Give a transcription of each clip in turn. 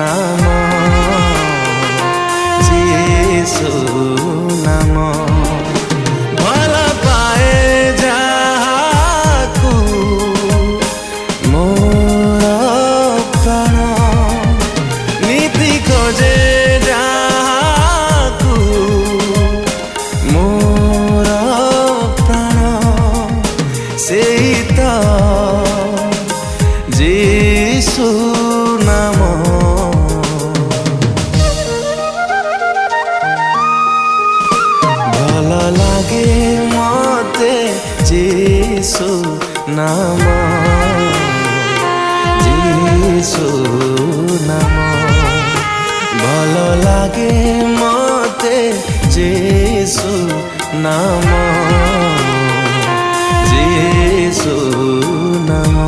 नाम जीसु नाम भल पाए जाहाकू मोर प्राण नीति खोजे जाहाकू मोर प्राण सेई तो जीसु नाम भल लागे मते जीसु नाम जीसु नाम भल लागे मते जीसु नाम जीसु नाम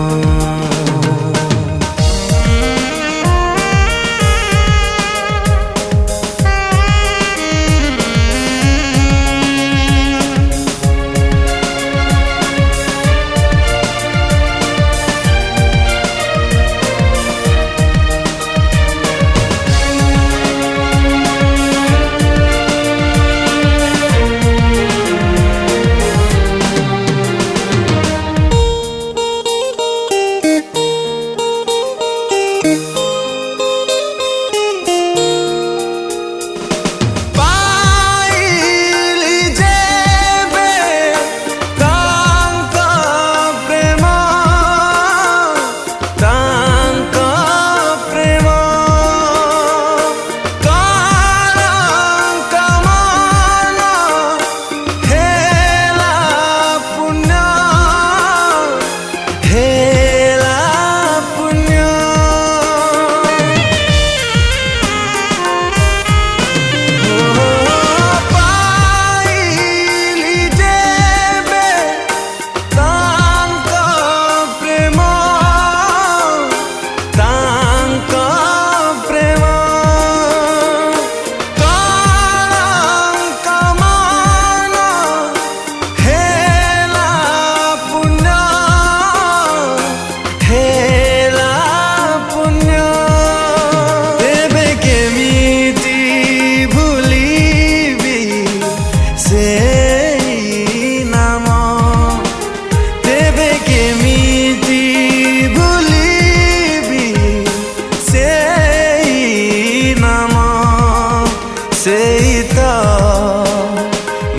सेई तो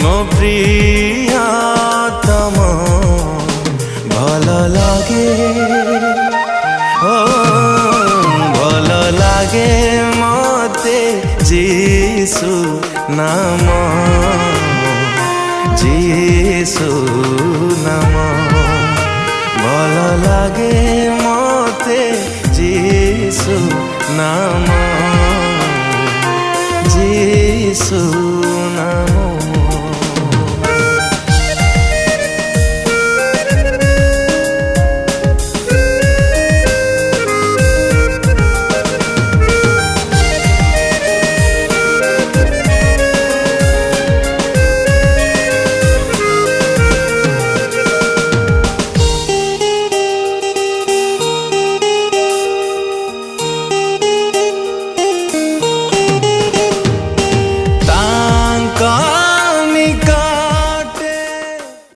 मो प्रियतम भल लागे ओ भल लागे मते जीसु नाम जीसु नाम भल लागे मते जीसु नाम जीसु